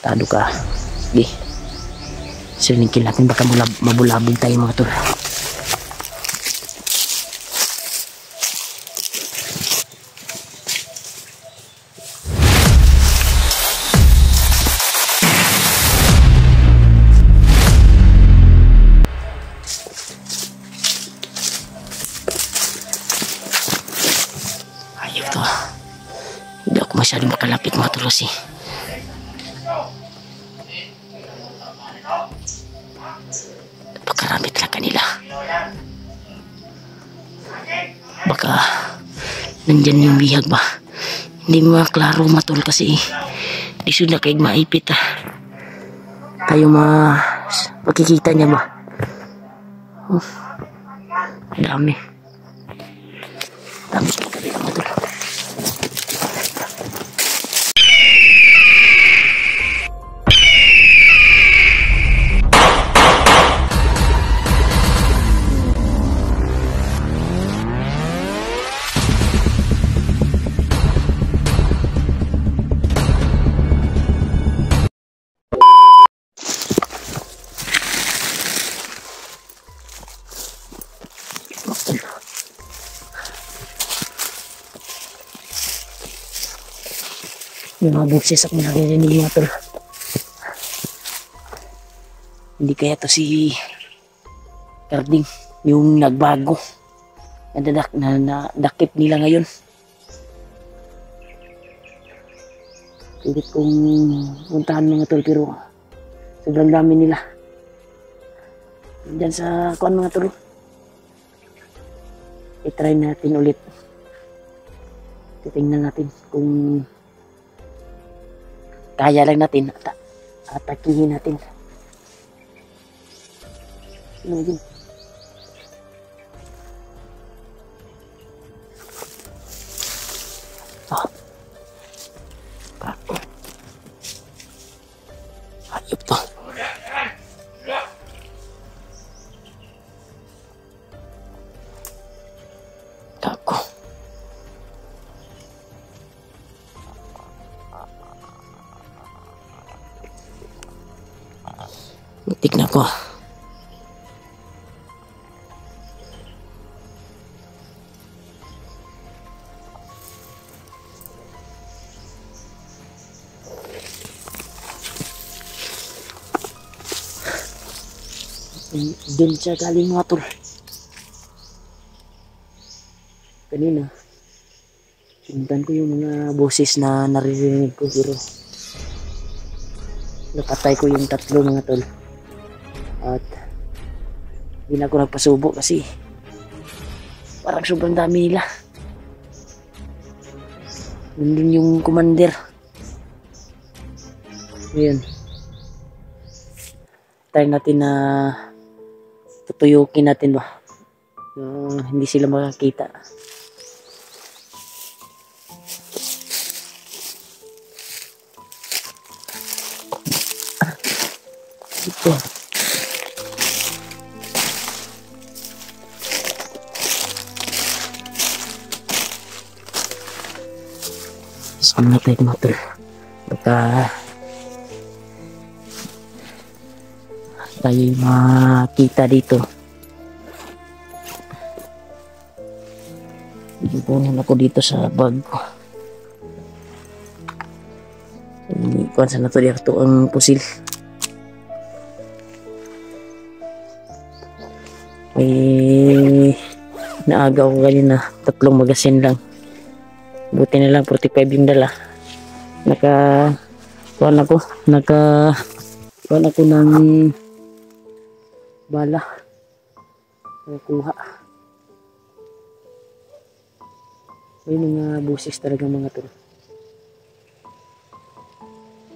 Tado ka. Sige. Silingkin natin baka mabulabog tayo mga tol. Ayun to. Hindi ako masyadong makalapit mga tol kasi napakarami talaga nila. Baka nandyan yung bihag ba. Hindi mo klaro matol kasi di sudah kaig maipit tayo makikita niya ba. Dami sa kabila matol. Yung mga bukses ako naririnig mga tol. Hindi kaya to si Carding yung nagbago. Nadakip nila ngayon. Pilit kong puntahan mga tol pero sobrang dami nila. Diyan sa kuan mga tol. I-try natin ulit. Titingnan natin kung kaya lang natin atakihin natin. Ano yun? Kako. Hayop to. Kako. Butik na ko. Doon siya galing mga tol. Kanina sinundan ko yung mga boses na naririnig ko pero napatay ko yung tatlo mga tol. At hindi na ako nagpasubo kasi parang sobrang dami nila. Nandun yung commander. Ayan. Try natin na tutuyukin natin ba. Hindi sila makakita. Ito. Saan na tayo mga tol? Baka tayo makita dito. Ipunin ako dito sa bag ko. Kuhan sa nato dito ang pusil. May naagaw ko kanina 3 magasin lang. Buti na lang 45 yung dala. Kuhan ako ng bala. Nakuha. May mga busis talaga mga tol.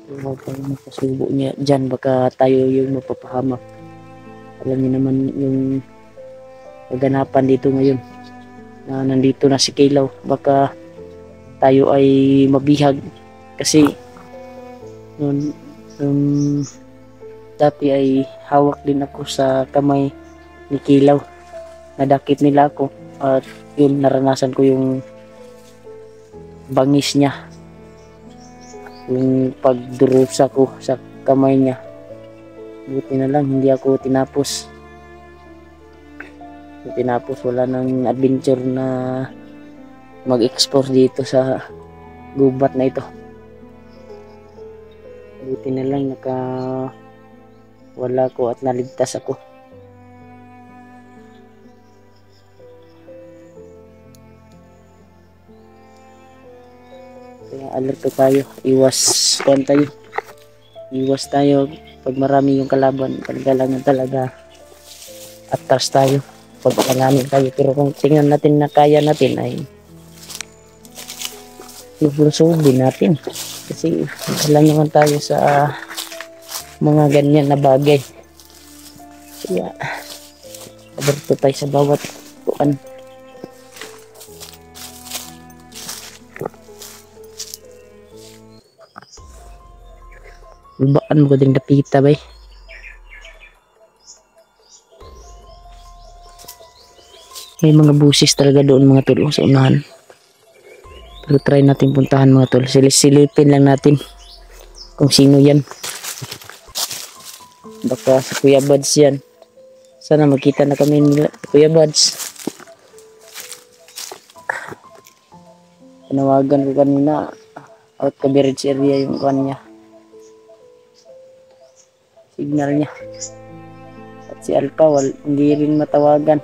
Huwag kang mapasubo niya dyan, baka tayo yung mapapahamak. Alam niyo naman yung kaganapan dito ngayon na nandito na si Kilaw. Baka tayo ay mabihag kasi nung dati ay hawak din ako sa kamay ni Kilaw. Nadakip nila ako at yun, naranasan ko yung bangis niya. yung pagdurusa ko sa kamay niya. Buti na lang hindi ako tinapos. Wala nang adventure na mag-explore dito sa gubat na ito. Buti na lang wala ko at naligtas ako. Kaya alerto tayo, iwas tayo pag marami yung kalaban. Kailangan talaga atras tayo pag marami tayo, pero kung tingnan natin na kaya natin ay lulusubin natin kasi alam naman tayo sa mga ganyan na bagay. Kaya alerto tayo sa bawat kuan. Baan mo ko din napita bay. May mga busis talaga doon mga tol sa unahan. Pero try natin puntahan mga tol. Silipin lang natin kung sino yan. Baka sa Kuya Buds yan. Sana magkita na kami nila Kuya Buds. Panawagan ko kanina out coverage area yung kanya. Signal niya. At si Alpha hindi rin matawagan.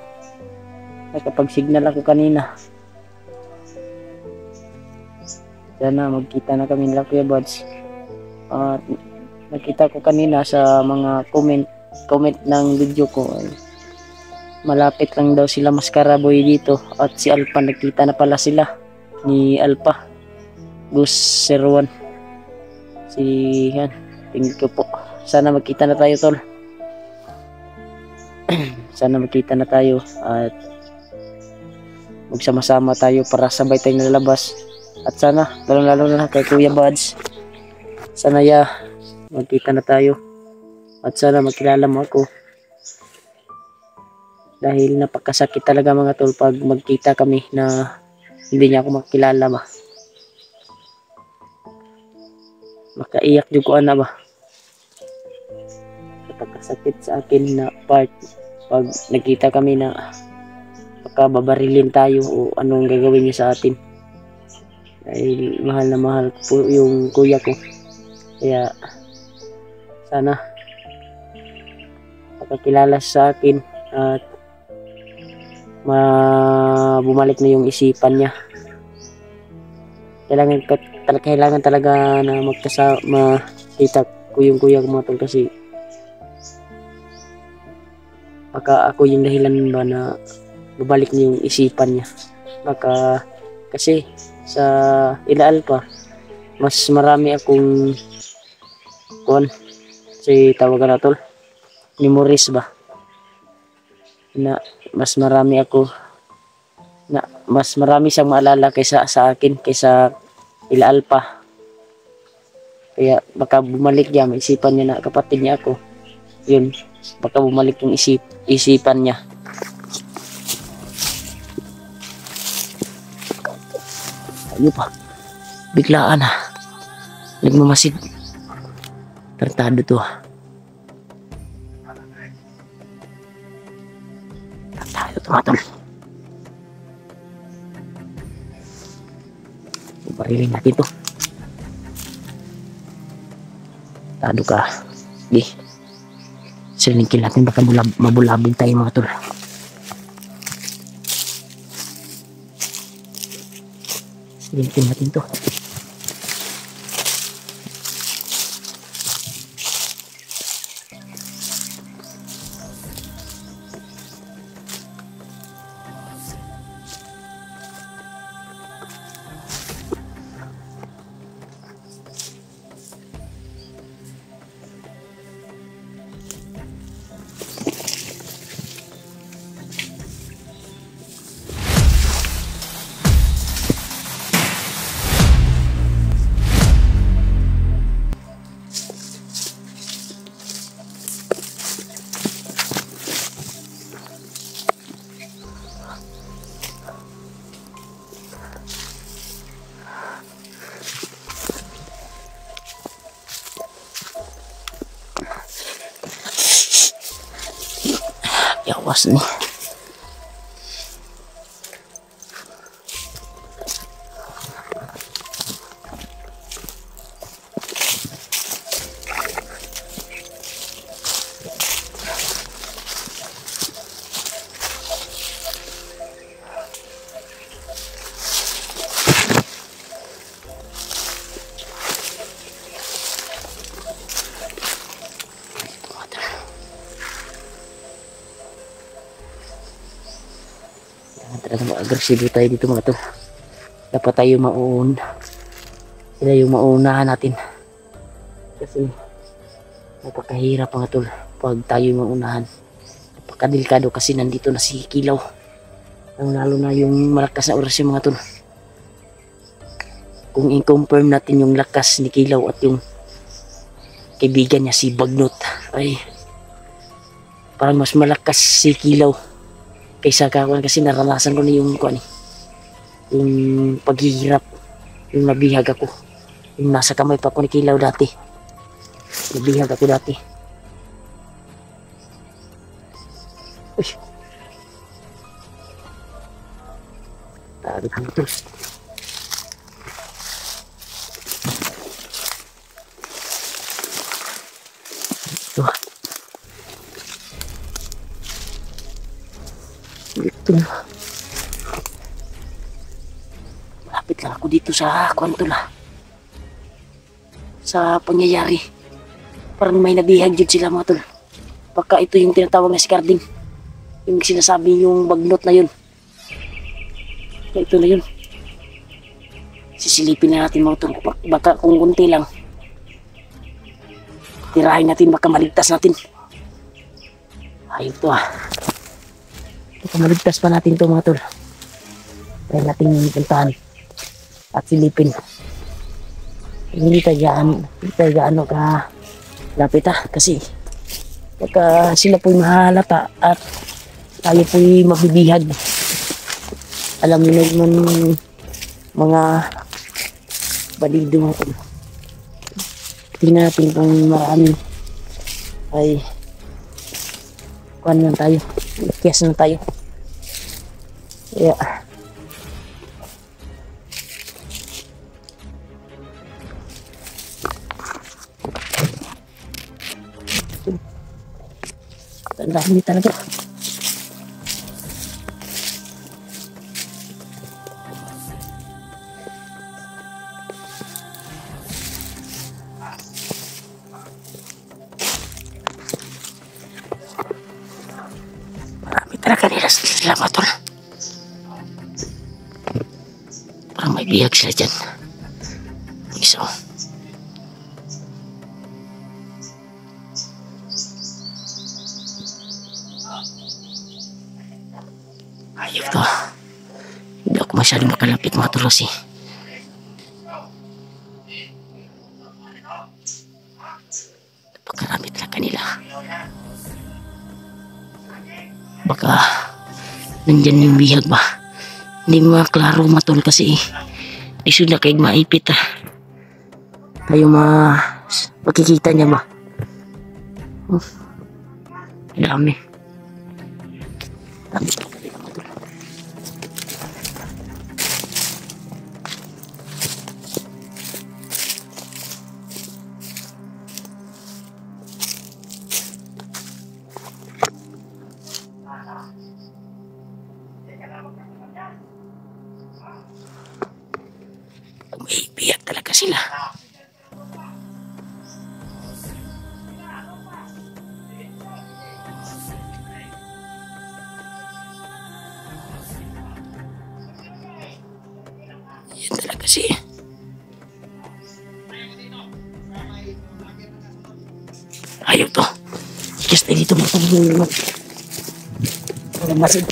Nakapag-signal ako kanina. Sana magkita na kami nila Kuya Buds. At nakita ko kanina sa mga comment ng video ko ay malapit lang daw sila Mascaraboy dito. At si Alpha nakita na pala sila ni Alpha Gus 01. Yan. Tingin ko po. Sana magkita na tayo tol. Sana magkita na tayo at magsama-sama tayo para sabay tayong nalabas. At sana lalo na kay Kuya Buds, sana magkita na tayo at sana makilala mo ako, dahil napakasakit talaga mga tol pag magkita kami na hindi niya ako makilala ba. Makaiyak yung kuan na ba. Napakasakit sa akin na part pag nakita kami na babarilin tayo o anong gagawin niya sa atin. Dahil mahal na mahal po yung kuya ko. Kaya sana makakilala sa akin at bumalik na yung isipan niya. Kailangan talaga na makita ko yung kuya ko mga tol, kasi baka ako yung dahilan ba na babalik niya yung isipan niya. Baka kasi sa Ila Alpha mas marami akong tawagan na tol, memories ba, na mas marami siyang maalala kaysa sa akin, kaysa Ila Alpha. Kaya baka bumalik niya, maisipan niya na kapatid niya ako. Yun, baka bumalik yung isipan niya. Ano pa? Biglaan ha. Nagmamasid. Tartado to ha. Tartado to matol. Barilin natin to. Tartado ka. Di. Silingkin natin, baka mabulabog tayo mga tol. Silingkin natin to. Yawas ni. Talagang agresibo tayo dito mga tol. Dapat tayo sila yung maunahan natin. Kasi napakahirap mga tol pag tayo yung maunahan. Napakadelikado kasi nandito na si Kilaw. Lalo na yung malakas na oras yung mga tol. Kung i-confirm natin yung lakas ni Kilaw at yung kaibigan niya si Bagnot, ay parang mas malakas si Kilaw kaysa kawan, kasi naranasan ko na yung yung paghihirap, yung nabihag ako, yung nasa kamay pa ko ni Kilaw dati. Nabihag ako dati. Uy, tarik mo ito. Ito na. Malapit lang ako dito sa kwanto na. Sa pangyayari. Parang may nabihag dyan sila mga tol. Baka ito yung tinatawag na si Carding. Yung sinasabi yung Bagnot na yun. Kaya ito na yun. Sisilipin na natin mga tol. Baka kung kunti lang. Tirahin natin, baka maligtas natin. Ayun to ah. Baka maligtas pa natin to mga tol. Kaya natin puntahan at silipin. Hindi tayo gaano ka lapit ah. Kasi baka sila po'y mahalata at tayo po'y mabibihag. Alam niyo naman mga balido mga tol. Tingnan natin kung marami ay kuhan lang tayo. Ikias na tayo. Yeah. Tandaan niyo talaga. Marami talaga nila sila mga tol. Parang may bihag sila dyan. Isa oh. Ayop to. Hindi ako masyadong makalapit mga tol kasi napakarami talaga nila. Baka nandyan yung bihag ba. Hindi mo klaro matol kasi isod na kaig maipit ah. Tayo makikita niya ba. Dami. Dami. May biyak talaga sila. Yan talaga siya. Ayaw to. Just tayo dito matulungan. Walang masid.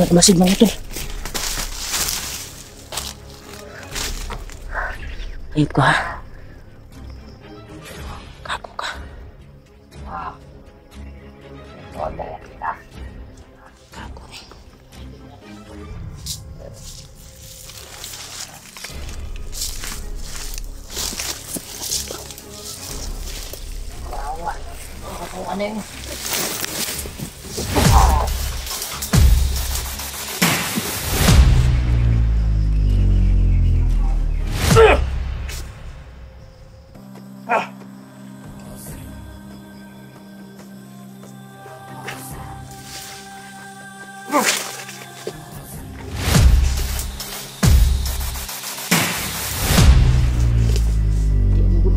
Masid mga ito. Ayun ko ha. Kako ka. Ano yun?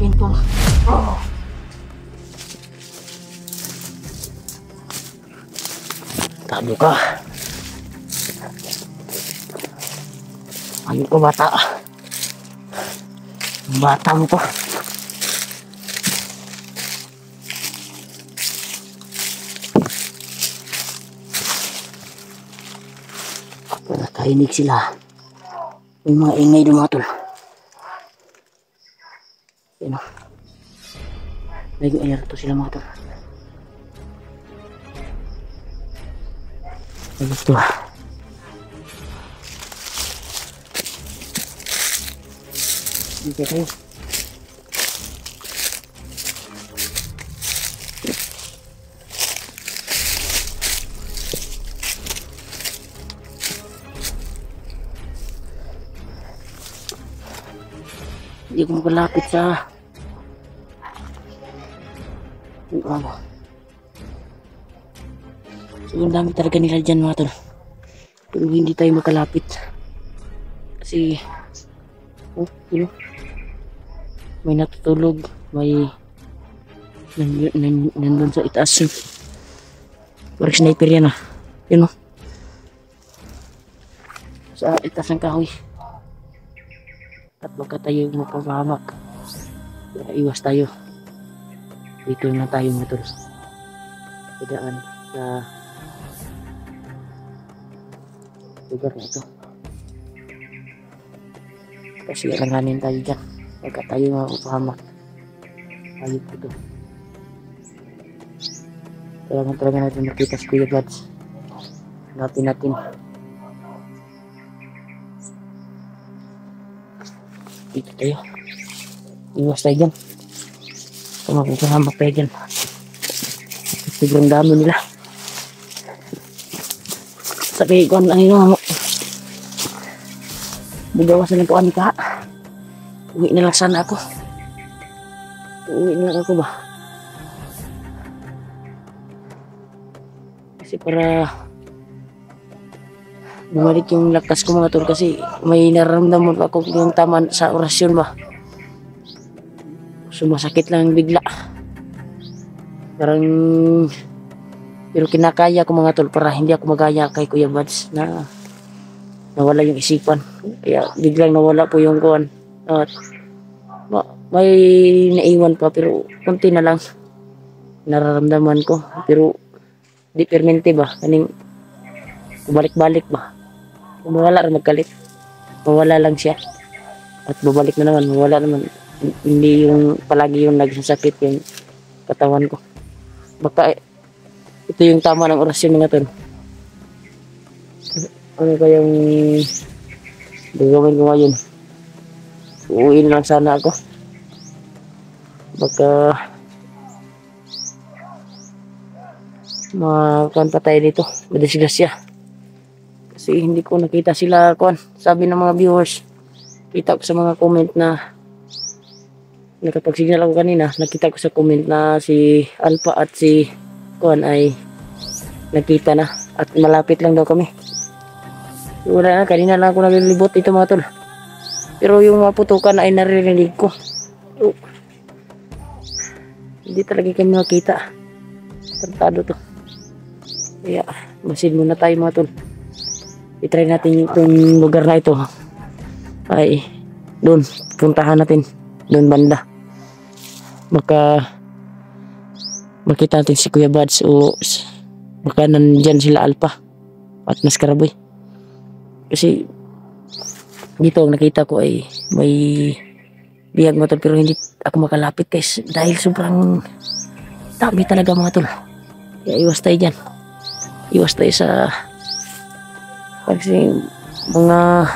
Pinto na. Tado ka. Ano ko bata? Bata mo to. Nakainig sila. May mga ingay dumatol. Yan o. Nag-air to sila mga tol. Ito. Dito tayo. Hindi ko makalapit sa ano. So, ang dami talaga nila dyan mga tol. Pero hindi tayo makalapit. Kasi oh, yun. May natutulog. May nandun sa itaas. Parang sniper yan ah. Yun oh. Sa itaas ng kahoy. At baka tayo mapapahamak. Kaya iwas tayo. Dito na tayo mga tol. Padaan sa lugar na ito. Kasi alanganin tayo dyan. Baka tayo mapapahamak. Ayun po ito. Kailangan talaga natin makita si Kuya Vlads. Hanapin natin. Dito tayo. Iwas tayo dyan. Kung mapapahamak tayo dyan. Sobrang dami nila. Sabi ko ano mo. Bugawasan lang ko ani ka. Uwi na lang sana ako. Uwi na lang ako ba? Kasi para bumalik yung lakas ko mga tol. Kasi may nararamdaman ako yung tama sa orasyon ba. Sumasakit lang bigla. Parang pero kinakaya ko mga tol para hindi ako magaya kay Kuya Vlads na nawala yung isipan. Kaya biglang nawala po yung kuwan. At may naiwan pa pero konti na lang nararamdaman ko. Pero di permente ba? Kaning balik-balik ba? Kung mawala rin magkalit. Mawala lang siya. At babalik na naman. Mawala naman. Hindi yung palagi yung nagsasakit yung katawan ko. Baka ito yung tama ng orasyon mga tol. Ano kayang gagawin ko ngayon? Uuwi lang sana ako. Baka makakanta tayo dito. Madisgrasya. Kasi hindi ko nakita sila kuan. Sabi ng mga viewers, kita ko sa mga comment na nakapag-signal ako kanina, nakita ko sa comment na si Alpha at si kuan ay nakita na at malapit lang daw kami. Wala na, kanina lang ako nalilibot ito mga tol. Pero yung mga putukan ay naririnig ko. So, hindi talaga kami makita. Tartado to. Kaya masin muna tayo mga tol. I-try natin yung lugar na ito. Ay doon, puntahan natin doon banda. Baka makita natin si Kuya Vlads o baka nandyan sila Alpha at Maskaraboy. Kasi dito ang nakita ko ay may bihag mga tol pero hindi ako makalapit guys dahil sobrang dami talaga mga tol. Kaya iwas tayo dyan. Iwas tayo sa kasi mga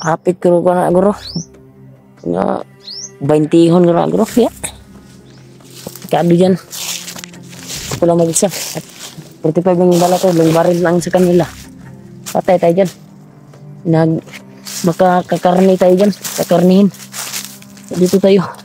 hapit ko na guro nga 20 hon guro ya. Kado dyan. Ako lang mag-isa. At 45 yung dala ko. Long baril lang sa kanila. Patay tayo dyan. Makakakarni tayo dyan. Kakarnihin. Dito tayo.